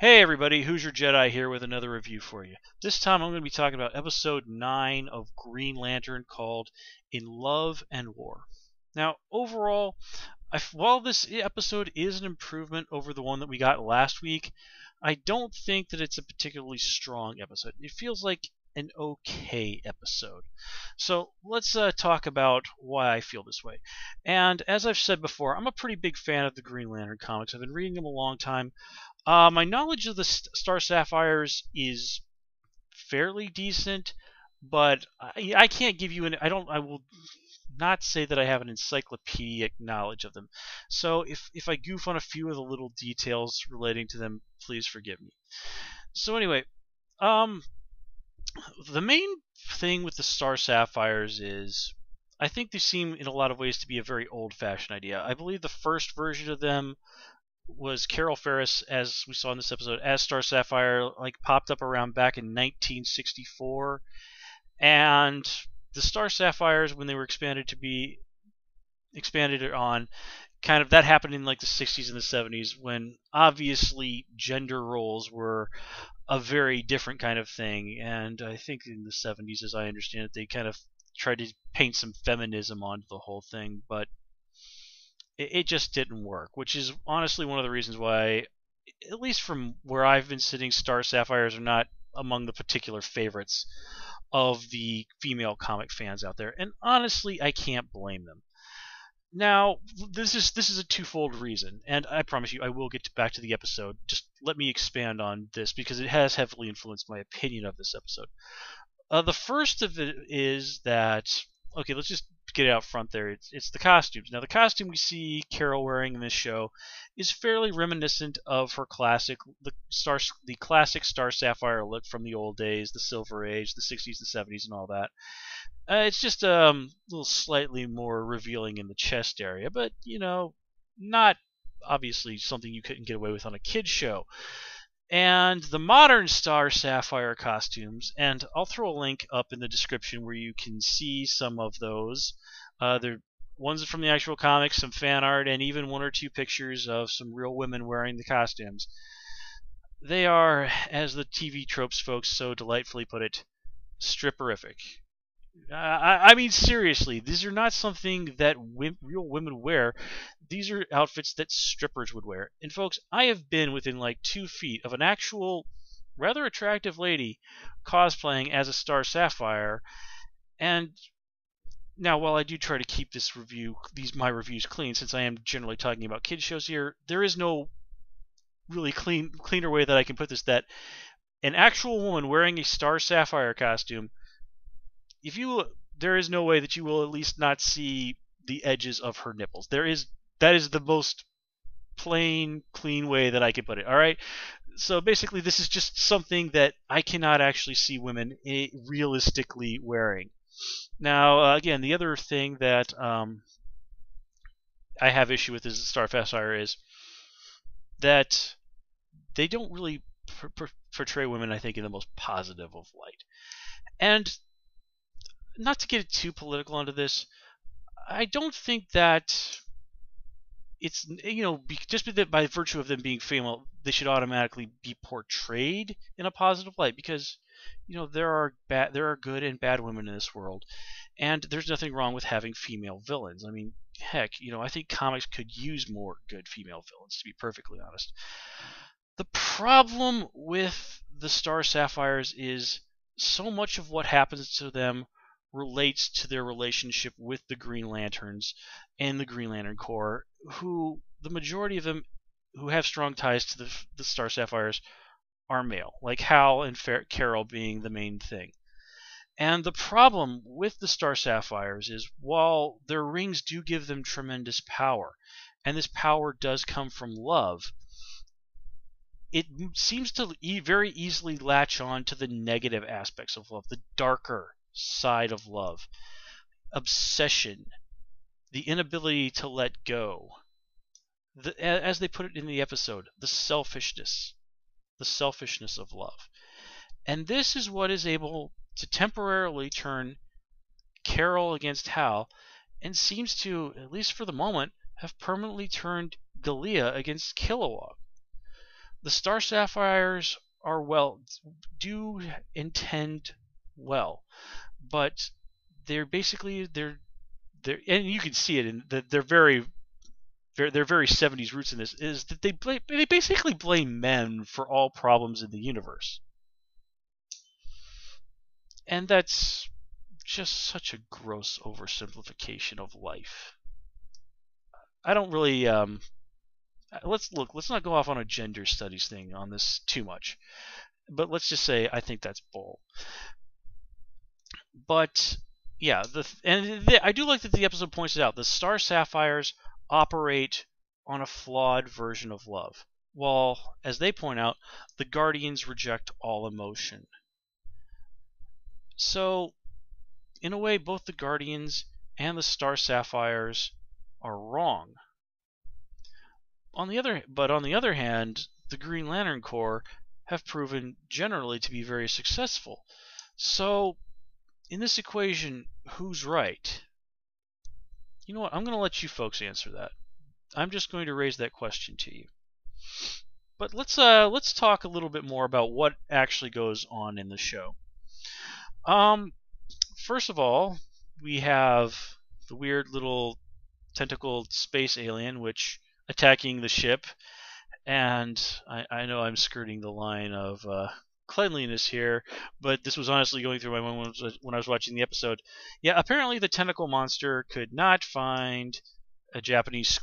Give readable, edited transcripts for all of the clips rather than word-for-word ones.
Hey everybody, Who's Your Jedi here with another review for you. This time I'm going to be talking about episode 9 of Green Lantern called In Love and War. Now, overall, while this episode is an improvement over the one that we got last week, I don't think that it's a particularly strong episode. It feels like an okay episode. So let's talk about why I feel this way. And as I've said before, I'm a pretty big fan of the Green Lantern comics. I've been reading them a long time. My knowledge of the Star Sapphires is fairly decent, but I can't give you an. I will not say that I have an encyclopedic knowledge of them. So if I goof on a few of the little details relating to them, please forgive me. So anyway, um, the main thing with the Star Sapphires is I think they seem in a lot of ways to be a very old-fashioned idea. I believe the first version of them was Carol Ferris, as we saw in this episode, as Star Sapphire, like popped up around back in 1964, and the Star Sapphires, when they were expanded on, kind of that happened in like the 60s and the 70s, when obviously gender roles were a very different kind of thing, and I think in the 70s, as I understand it, they kind of tried to paint some feminism onto the whole thing, but it just didn't work, which is honestly one of the reasons why, at least from where I've been sitting, Star Sapphires are not among the particular favorites of the female comic fans out there. And honestly, I can't blame them. Now, this is a twofold reason, and I promise you I will get back to the episode. Just let me expand on this because it has heavily influenced my opinion of this episode. The first of it is that, okay, let's just get it out front there. It's the costumes. Now, the costume we see Carol wearing in this show is fairly reminiscent of her the classic Star Sapphire look from the old days, the Silver Age, the 60s, the 70s, and all that. It's just a little slightly more revealing in the chest area, but not obviously something you couldn't get away with on a kids show. And the modern Star Sapphire costumes, and I'll throw a link up in the description where you can see some of those. They're ones from the actual comics, some fan art, and even one or two pictures of some real women wearing the costumes. They are, as the TV tropes folks so delightfully put it, stripperific. I mean, seriously, these are not something that real women wear. These are outfits that strippers would wear. And folks, I have been within like 2 feet of an actual, rather attractive lady cosplaying as a Star Sapphire. And now, while I do try to keep my reviews clean, since I am generally talking about kids shows here, there is no really cleaner way that I can put this. That an actual woman wearing a Star Sapphire costume, there is no way that you will at least not see the edges of her nipples. That is the most plain, clean way that I can put it. All right. So basically, this is just something that I cannot actually see women realistically wearing. Now, again, the other thing that I have issue with is the Star Sapphire is that they don't really portray women, I think, in the most positive of light. And not to get too political onto this, I don't think that it's just by virtue of them being female, they should automatically be portrayed in a positive light, because there are good and bad women in this world, and there's nothing wrong with having female villains. I mean, heck, I think comics could use more good female villains, to be perfectly honest. The problem with the Star Sapphires is so much of what happens to them relates to their relationship with the Green Lanterns and the Green Lantern Corps, who the majority of them who have strong ties to the Star Sapphires are male, like Hal and Carol being the main thing. And the problem with the Star Sapphires is, while their rings do give them tremendous power, and this power does come from love, it seems to very easily latch on to the negative aspects of love, the darker side of love, obsession, the inability to let go, as they put it in the episode, the selfishness of love. And this is what is able to temporarily turn Carol against Hal, and seems to, at least for the moment, have permanently turned Galia against Kilowog. The Star Sapphires do intend well, but they're basically and you can see it in that they're very 70s roots in this, is that they basically blame men for all problems in the universe. And that's just such a gross oversimplification of life. I don't really let's not go off on a gender studies thing on this too much. But let's just say I think that's bull. But yeah, I do like that the episode points it out. The Star Sapphires operate on a flawed version of love, while, as they point out, the Guardians reject all emotion. So, in a way, both the Guardians and the Star Sapphires are wrong. On the other hand, the Green Lantern Corps have proven generally to be very successful. So, in this equation, who's right? You know what? I'm going to let you folks answer that. I'm just going to raise that question to you. But let's talk a little bit more about what actually goes on in the show. First of all, we have the weird little tentacled space alien which attacking the ship, and I know I'm skirting the line of cleanliness here, but this was honestly going through my mind when I was watching the episode. Yeah, apparently the tentacle monster could not find a Japanese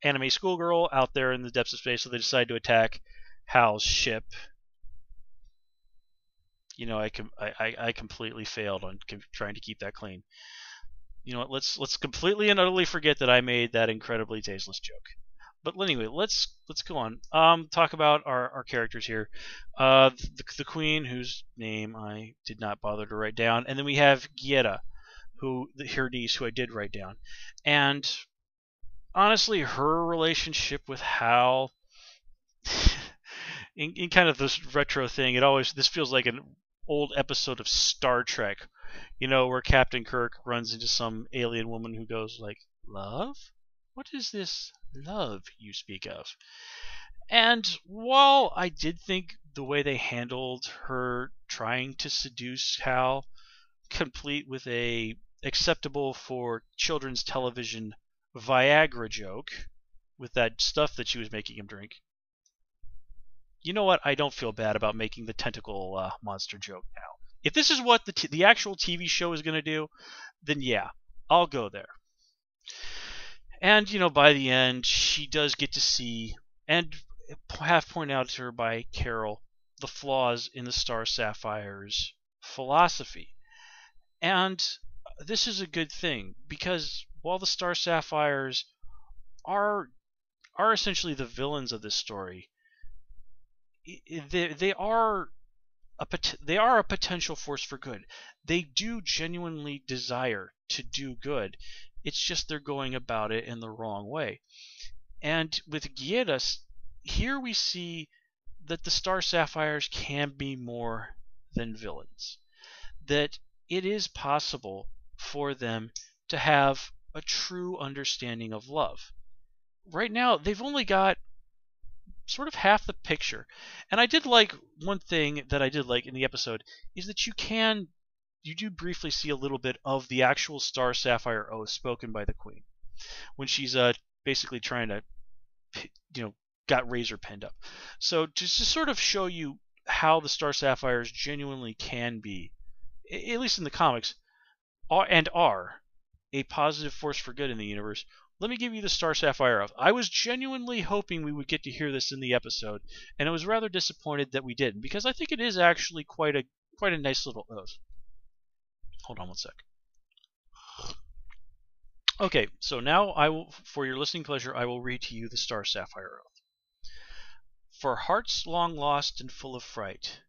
anime schoolgirl out there in the depths of space, so they decided to attack Hal's ship. You know, I completely failed on trying to keep that clean. You know what? Let's completely and utterly forget that I made that incredibly tasteless joke. But anyway, let's go on. Talk about our characters here. The Queen, whose name I did not bother to write down, and then we have Gietta, her niece, who I did write down. And honestly, her relationship with Hal, in kind of this retro thing, this feels like an old episode of Star Trek, you know, where Captain Kirk runs into some alien woman who goes like, "Love? What is this love you speak of?" And while I did think the way they handled her trying to seduce Hal, complete with a acceptable for children's television Viagra joke with that stuff that she was making him drink, you know what? I don't feel bad about making the tentacle monster joke now. If this is what the actual TV show is going to do, then yeah, I'll go there. And, you know, by the end, she does get to see, and have pointed out to her by Carol, the flaws in the Star Sapphire's philosophy. And this is a good thing, because while the Star Sapphires are essentially the villains of this story, they are a potential force for good. They do genuinely desire to do good. It's just they're going about it in the wrong way. And with Gietta, here we see that the Star Sapphires can be more than villains. That it is possible for them to have a true understanding of love. Right now, they've only got sort of half the picture. And I did like one thing that I did like in the episode is that you do briefly see a little bit of the actual Star Sapphire oath spoken by the Queen when she's basically trying to, you know, got Razor pinned up. So just to sort of show you how the Star Sapphires genuinely can be, at least in the comics, are a positive force for good in the universe. Let me give you the Star Sapphire oath. I was genuinely hoping we would get to hear this in the episode, and I was rather disappointed that we didn't, because I think it is actually quite a nice little oath. Hold on one sec. Okay, so now for your listening pleasure, I will read to you the Star Sapphire oath. For hearts long lost and full of fright,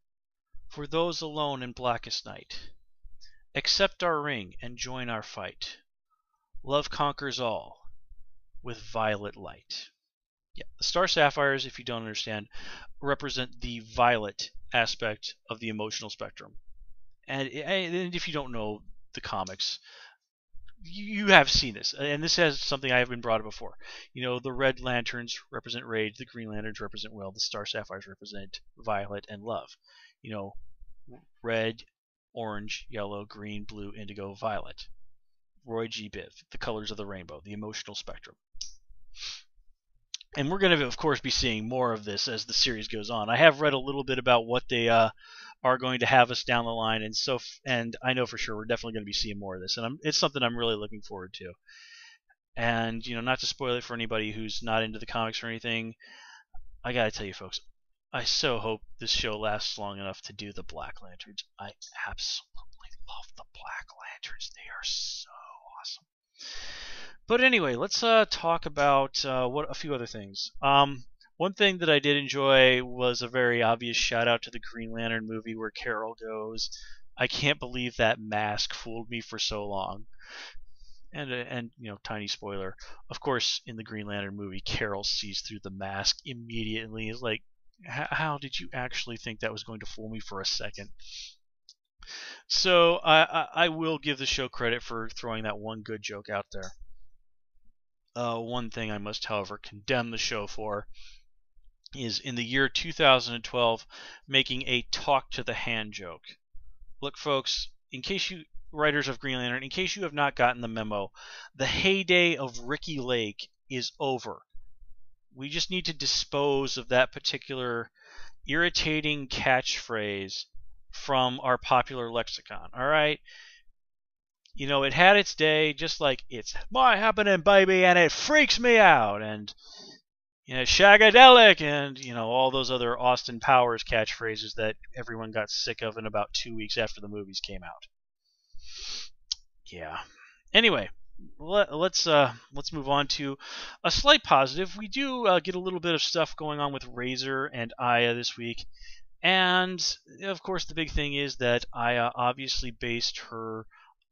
for those alone in blackest night, accept our ring and join our fight. Love conquers all with violet light. Yeah, the Star Sapphires, if you don't understand, represent the violet aspect of the emotional spectrum. And if you don't know the comics, you have seen this, and this has something I have been brought up before. The Red Lanterns represent rage, the Green Lanterns represent will, the Star Sapphires represent violet and love. Red, orange, yellow, green, blue, indigo, violet. Roy G. Biv, the colors of the rainbow, the emotional spectrum. And we're going to, of course, be seeing more of this as the series goes on. I have read a little bit about what they are going to have us down the line, and I know for sure we're definitely going to be seeing more of this, and it's something I'm really looking forward to. And not to spoil it for anybody who's not into the comics or anything, I gotta tell you, folks, I so hope this show lasts long enough to do the Black Lanterns. I absolutely love the Black Lanterns; they are so awesome. But anyway, let's talk about a few other things. One thing that I did enjoy was a very obvious shout out to the Green Lantern movie where Carol goes, "I can't believe that mask fooled me for so long." And tiny spoiler, of course, in the Green Lantern movie, Carol sees through the mask immediately. Is like, how did you actually think that was going to fool me for a second? So I will give the show credit for throwing that one good joke out there. One thing I must, however, condemn the show for is in the year 2012 making a talk to the hand joke. Look, folks, writers of Green Lantern, in case you have not gotten the memo, the heyday of Ricky Lake is over. We just need to dispose of that particular irritating catchphrase from our popular lexicon, all right? It had its day, just like "it's my happening, baby, and it freaks me out," and shagadelic, and all those other Austin Powers catchphrases that everyone got sick of in about 2 weeks after the movies came out. Yeah. Anyway, let's move on to a slight positive. We do get a little bit of stuff going on with Razor and Aya this week, and of course the big thing is that Aya obviously based her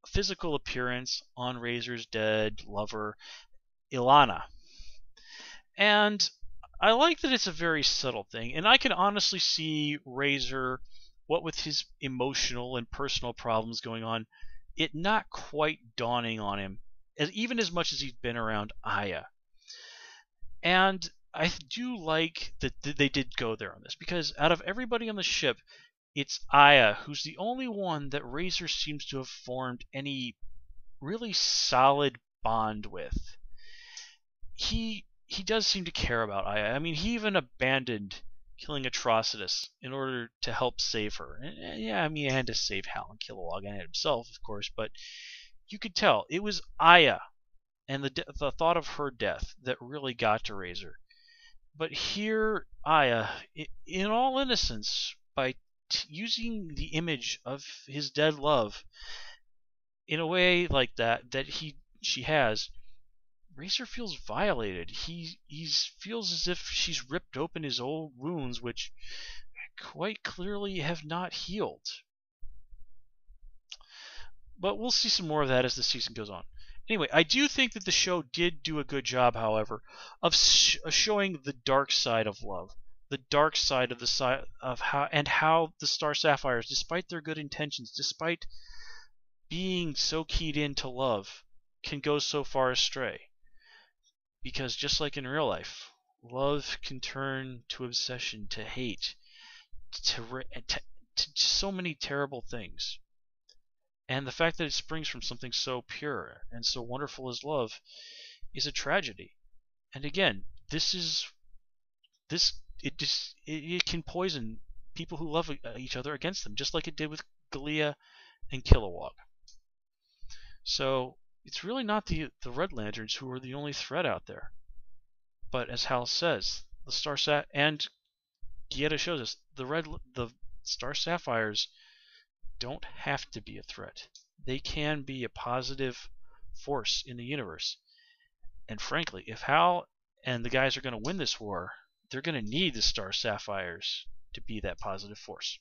physical appearance on Razor's dead lover, Ilana. And I like that it's a very subtle thing, and I can honestly see Razor, what with his emotional and personal problems going on, it not quite dawning on him, even as much as he's been around Aya. And I do like that they did go there on this, because out of everybody on the ship, it's Aya who's the only one that Razor seems to have formed any really solid bond with. He does seem to care about Aya. I mean, he even abandoned killing Atrocitus in order to help save her. And, yeah, I mean, he had to save Hal and Kilowog and himself, of course, but you could tell it was Aya and the thought of her death that really got to Razor. But here, Aya, in all innocence, by using the image of his dead love in a way like that she has, Razor feels violated. He feels as if she's ripped open his old wounds, which quite clearly have not healed. But we'll see some more of that as the season goes on. Anyway, I do think that the show did do a good job, however, of showing the dark side of love, the dark side of how the Star Sapphires, despite their good intentions, despite being so keyed into love, can go so far astray. Because just like in real life, love can turn to obsession, to hate, to so many terrible things. And the fact that it springs from something so pure and so wonderful as love is a tragedy. And again, it can poison people who love each other against them, just like it did with Galea and Kilowog. So it's really not the Red Lanterns who are the only threat out there. But as Hal says, the Starsat and Gietta shows us, the Star Sapphires don't have to be a threat. They can be a positive force in the universe. And frankly, if Hal and the guys are going to win this war, they're going to need the Star Sapphires to be that positive force.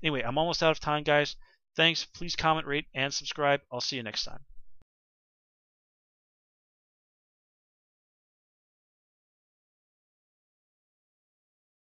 Anyway, I'm almost out of time, guys. Thanks. Please comment, rate, and subscribe. I'll see you next time.